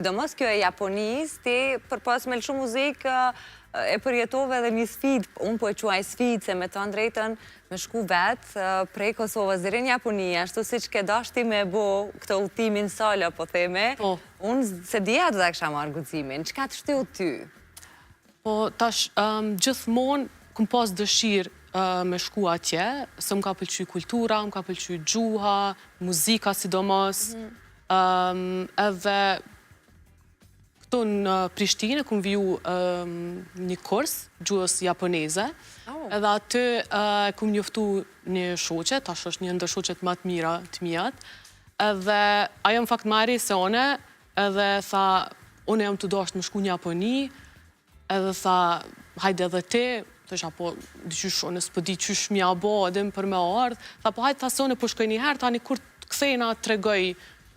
Do mos kjo e Japonis, ti për pas me lëshu muzikë e përjetove edhe një sfid, unë po e quaj sfid, se me të drejtën me shku vetë prej Kosovës dhe në Japoni, ashtu si që ke dashti me bo këtë ultimin solo, po theme, unë se dija të da kësha marrë guximin, qka të shtiu ty? Po, tash, gjithmonë këm pas dëshirë me shku atje, se më ka pëlqy kultura, më ka pëlqy gjuha, muzika sidomos, edhe këtu në Prishtinë këm viju një kurs gjuhës japoneze, edhe aty këm njoftu një shoqe, tash është një ndër shoqet më të mira të mijat, edhe ajo në fakt marri se one, edhe tha, une jam të dashtë më shku një Japoni, edhe tha, hajde edhe ti, thësha po, dyqysh, une s'po di qysh mja bo, edhe për me ardhë, tha po hajde, tha se une po shkoj një herë, tani kur të kthejna të regoj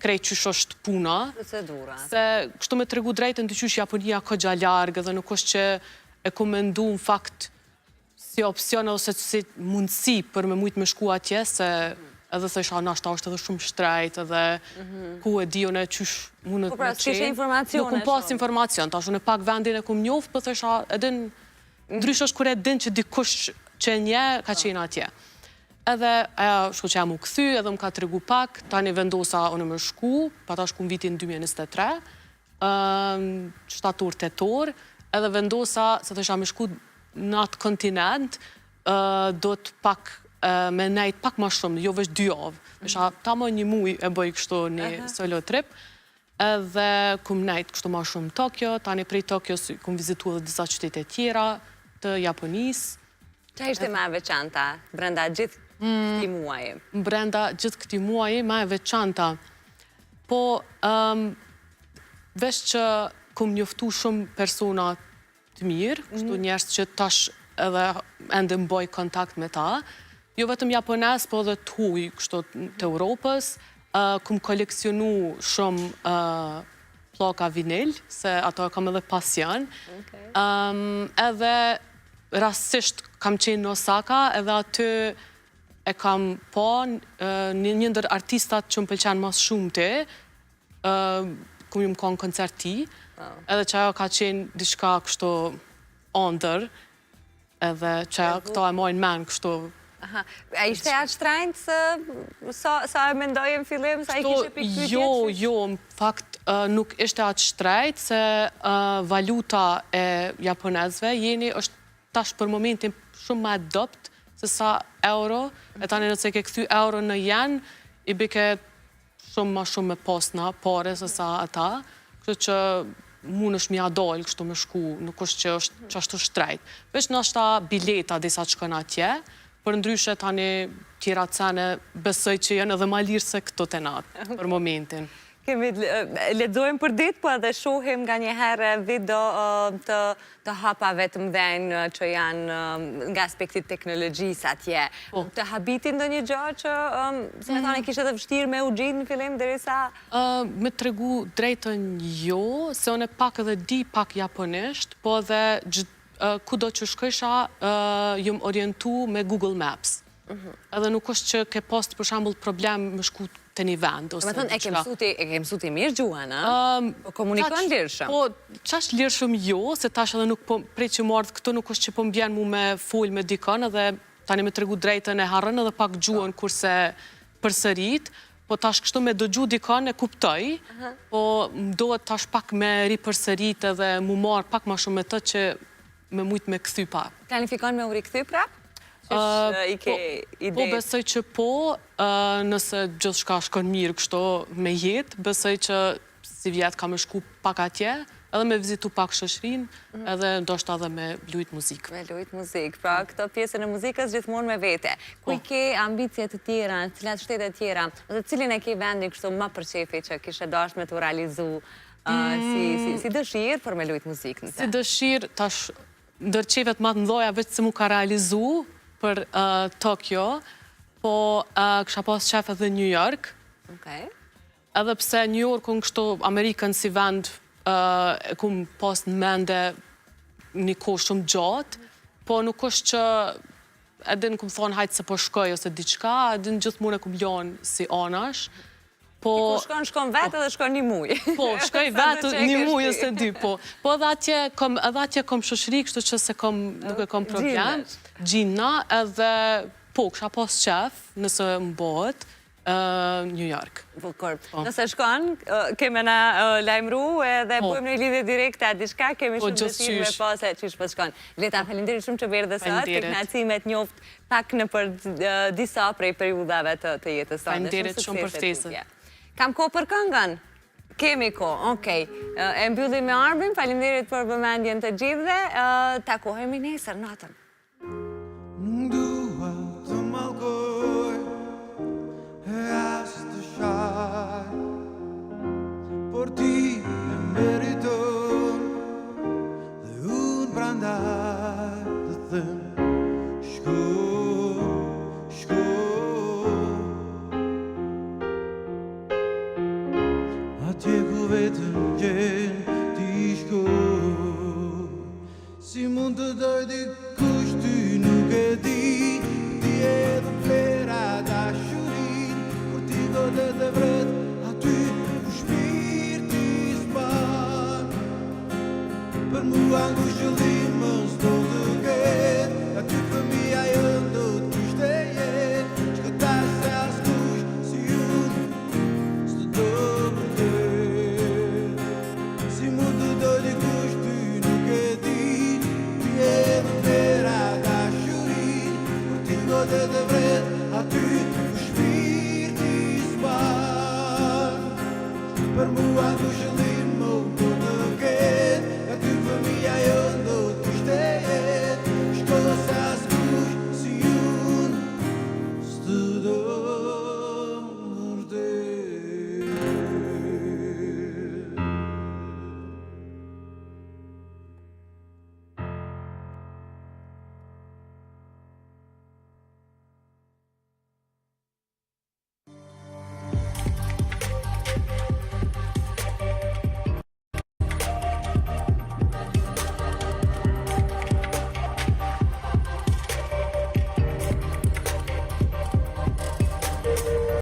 krejt qysh është puna, se kështu me të regu drejtën të qysh Japonia ka gja largë, dhe nuk është që e komendu në fakt si opcion ose si mundësi për me mujtë me shku atje, se edhe thësha, nashta është edhe shumë shtrejt, edhe ku e di une qysh mundët me qenë. Nuk më pas informacion, tash unë pak vendin e kum njoftë, për thësha, edhin, ndrysh është kur e din që dikush që nje ka qenë atje. Edhe aja shkoqja mu këthy, edhe më ka të regu pak, tani vendosa unë më shku, pa ta shku në vitin 2023, shtator, tetor, edhe vendosa, se të isha me shku në atë kontinent, do të pak me nejt pak ma shumë, jo vesh 2 javë. Isha ta më një muj e bëj kështu një solo trip, edhe kum nejt kështu ma shumë Tokyo, tani prej Tokyo kum vizitu edhe disa qytete tjera të Japonisë. Qa ishte ma veçanta brenda gjithë këti muaj? Brenda gjithë këti muaj, ma e veçanta. Po, vesh që kum njoftu shumë persona të mirë, kështu njerës që tash edhe ende mboj kontakt me ta, jo vetëm japones, po edhe të huj, kështu të Europës, kum koleksionu shumë ploka vinil, se ato kam edhe pasion, edhe rastisht kam qenë në Osaka, edhe aty e kam po një ndër artistat që më pëlqenë mas shumë ti, ku ju më konë koncert ti, edhe që ajo ka qenë diçka kështu ondër, edhe që këto e mojnë men kështu. A ishte atë shtrajnë sa e mendojnë fillim, sa i kishe pikë pytje? Jo, në fakt nuk ishte atë shtrajt, se valuta e japonezve jeni është tash për momentin shumë ma adopt se sa euro, e tani nëse ke këthy euro në jen, i bike shumë ma shumë me posna, pare se sa ata, kështu që mund është mja dollë kështu me shku, nuk është që është qashtu shtrejt. Vesh në ashta bileta disa që këna tje, për ndryshe tani tjera cene besoj që jenë edhe ma lirë se këto të natë, për momentin. Kemi ledzojmë për ditë, po edhe shohim nga njëherë video të hapave të mdhenjë që janë nga aspektit teknologjisë atje. Të habitin do një gjohë që, se me thane, kishtë edhe vështirë me u gjinë në fillim dërisa? Me të regu drejtën jo, se one pak edhe di pak japonisht, po edhe ku do që shkësha, jëmë orientu me Google Maps. Edhe nuk është që ke post për shambull problem me shku të një vend. Me thënë, e ke mësuti mirë gjuha, në? Po komunikon lirëshëm? Po, qash lirëshëm jo, se tash edhe nuk prej që më ardhë këto nuk është që po më bjenë mu me full me dikon, edhe tani me të regu drejtën e harën edhe pak gjuhën kurse përsërit, po tash kështu me dëgju dikon e kuptoj, po më dohet tash pak me ri përsërit edhe mu marë pak ma shumë me të që me mujtë me këthy pak. Planifikon me u ri këthy prap? Po besoj që po, nëse gjithë shka shkon mirë kështu me jetë, besoj që si vjetë ka me shku pak atje, edhe me vizitu pak shëshrin, edhe ndoshta edhe me lujt muzikë. Me lujt muzikë, pra këto pjesën e muzikës gjithmonë me vete. Kuj ke ambicje të tjera, cilat shtetet tjera, dhe cilin e ke vendin kështu më për qefi që kishe dash me të realizu si dëshirë për me lujt muzikë në te? Si dëshirë, tash ndër qevet ma të mdoja veç se mu ka realizu për Tokyo, po kësha pas qef edhe New York. Edhe pse New York unë kështu Amerikën si vend e kum pas në mende një kohë shumë gjatë, po nuk është që edhe në kum thonë hajtë se po shkoj ose diqka, edhe në gjithë mune kum lonë si anash, Po, shkon vetë edhe shkon një muj. po, shkoj vetë një muj ose dy, po. Po edhe atje kom shoqëri, kështu që se nuk e kom problem. Gjina, edhe po, kësha pas qef, nëse më bëhet, New York. Bukur. Nëse shkon, keme na lajmëru edhe bujmë në lidhje direkte a diçka, kemi shumë dëshirë me pas e qysh po shkon. Leta, falenderit shumë që verë dhe sot, të kënacimet njoft pak në për disa prej periudhave të jetës tonë. Falenderit shumë për ftesën. Kam ko për këngën? Kemi ko, okej. E mbyllim me Armin, falenderit për vëmendjen të gjithëve, takohemi nesër natën. Nuk dua të mallkoj as të shaj, por ti e meriton dhe unë prandaj të them shko, shko. Atje ku vetëm gjen ti shko, si mund të doj dikush ty nuk e di, ti edhe vlera dashurin, kur ti godet e vret aty ku shpirti s'pan, për mua ngushëllim